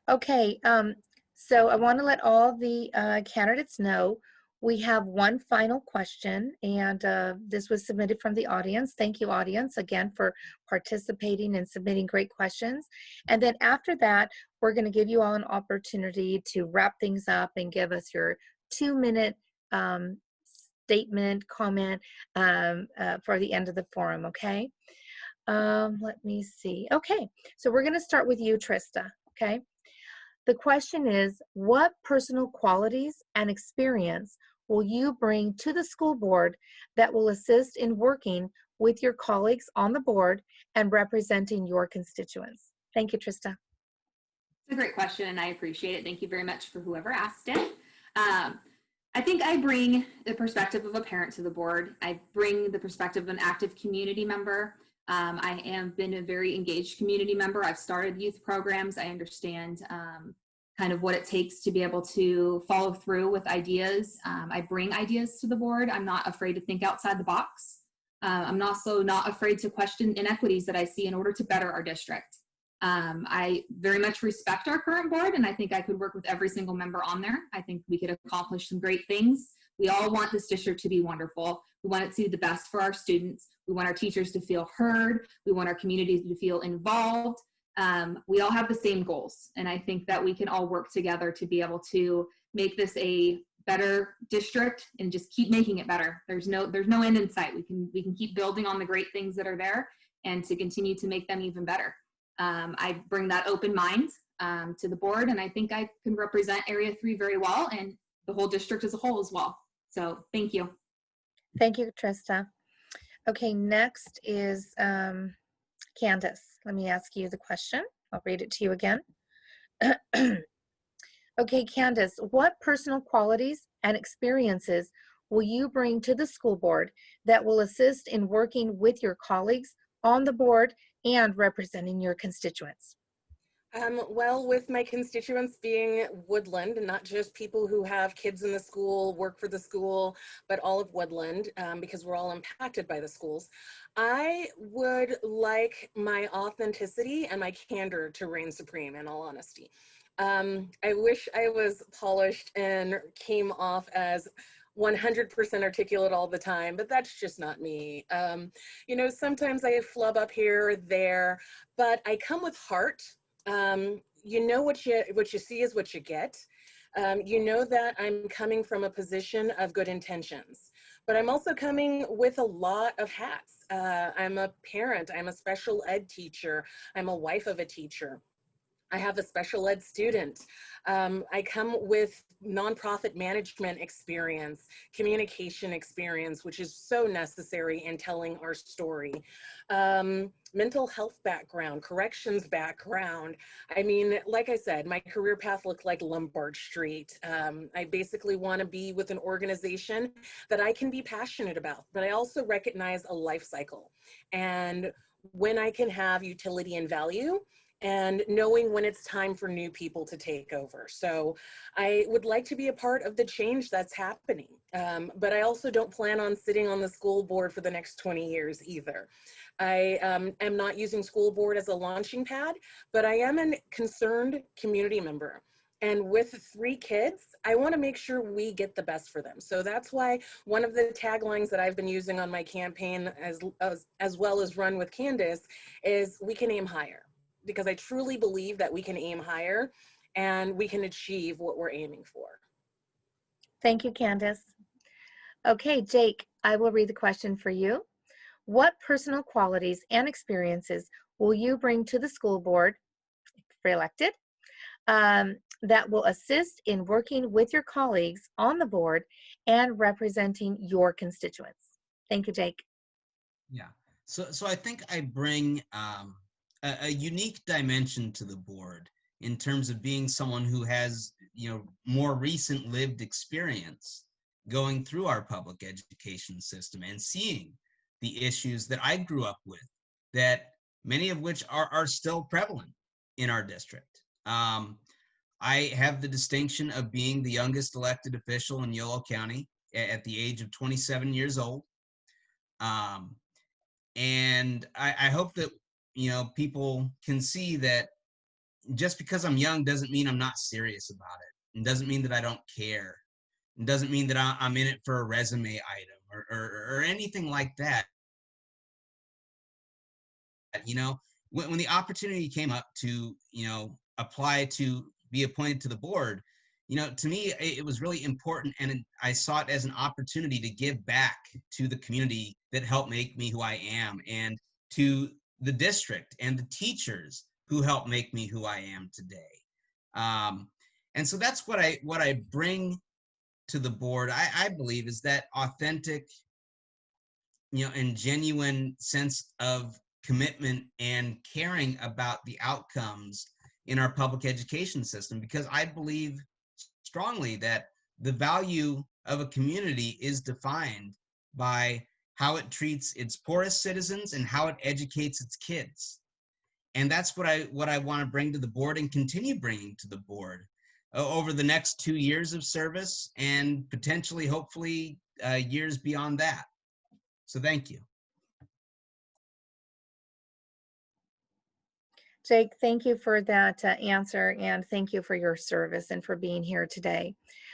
Okay, so I want to let all the candidates know we have one final question, and this was submitted from the audience. Thank you, audience, again for participating and submitting great questions. And then after that, we're going to give you all an opportunity to wrap things up and give us your 2-minute statement, comment for the end of the forum, okay? Let me see. Okay, so we're going to start with you, Trista, okay? The question is, what personal qualities and experience will you bring to the school board that will assist in working with your colleagues on the board and representing your constituents? Thank you, Trista. It's a great question, and I appreciate it. Thank you very much for whoever asked it. I think I bring the perspective of a parent to the board. I bring the perspective of an active community member. I have been a very engaged community member. I've started youth programs. I understand kind of what it takes to be able to follow through with ideas. I bring ideas to the board. I'm not afraid to think outside the box. I'm also not afraid to question inequities that I see in order to better our district. I very much respect our current board, and I think I could work with every single member on there. I think we could accomplish some great things. We all want this district to be wonderful. We want it to be the best for our students. We want our teachers to feel heard. We want our communities to feel involved. We all have the same goals, and I think that we can all work together to be able to make this a better district and just keep making it better. There's no end in sight. We can keep building on the great things that are there and to continue to make them even better. I bring that open mind to the board, and I think I can represent Area 3 very well and the whole district as a whole as well. So thank you. Thank you, Trista. Okay, next is Kandice. Let me ask you the question. I'll read it to you again. Okay, Kandice, what personal qualities and experiences will you bring to the school board that will assist in working with your colleagues on the board and representing your constituents? Well, with my constituents being Woodland, and not just people who have kids in the school, work for the school, but all of Woodland, because we're all impacted by the schools, I would like my authenticity and my candor to reign supreme, in all honesty. I wish I was polished and came off as 100% articulate all the time, but that's just not me. You know, sometimes I flub up here or there, but I come with heart. You know, what you see is what you get. You know that I'm coming from a position of good intentions, but I'm also coming with a lot of hats. I'm a parent, I'm a special ed teacher, I'm a wife of a teacher. I have a special ed student. I come with nonprofit management experience, communication experience, which is so necessary in telling our story. Mental health background, corrections background. I mean, like I said, my career path looked like Lombard Street. I basically want to be with an organization that I can be passionate about, but I also recognize a life cycle. And when I can have utility and value, and knowing when it's time for new people to take over. So I would like to be a part of the change that's happening. But I also don't plan on sitting on the school board for the next 20 years either. I am not using school board as a launching pad, but I am a concerned community member. And with 3 kids, I want to make sure we get the best for them. So that's why one of the taglines that I've been using on my campaign as well as Run with Kandice is we can aim higher. Because I truly believe that we can aim higher and we can achieve what we're aiming for. Thank you, Kandice. Okay, Jake, I will read the question for you. What personal qualities and experiences will you bring to the school board, if reelected, that will assist in working with your colleagues on the board and representing your constituents? Thank you, Jake. Yeah, so I think I bring a unique dimension to the board in terms of being someone who has, more recent lived experience going through our public education system and seeing the issues that I grew up with, that many of which are still prevalent in our district. I have the distinction of being the youngest elected official in Yolo County at the age of 27 years old. And I hope that people can see that just because I'm young doesn't mean I'm not serious about it. It doesn't mean that I don't care. It doesn't mean that I'm in it for a resume item or anything like that. You know, when the opportunity came up to, apply to be appointed to the board, to me, it was really important. And I saw it as an opportunity to give back to the community that helped make me who I am, and to the district and the teachers who helped make me who I am today. And so that's what I bring to the board. I believe is that authentic, and genuine sense of commitment and caring about the outcomes in our public education system, because I believe strongly that the value of a community is defined by how it treats its poorest citizens and how it educates its kids. And that's what I want to bring to the board and continue bringing to the board over the next 2 years of service, and potentially, hopefully, years beyond that. So thank you. Jake, thank you for that answer, and thank you for your service and for being here today.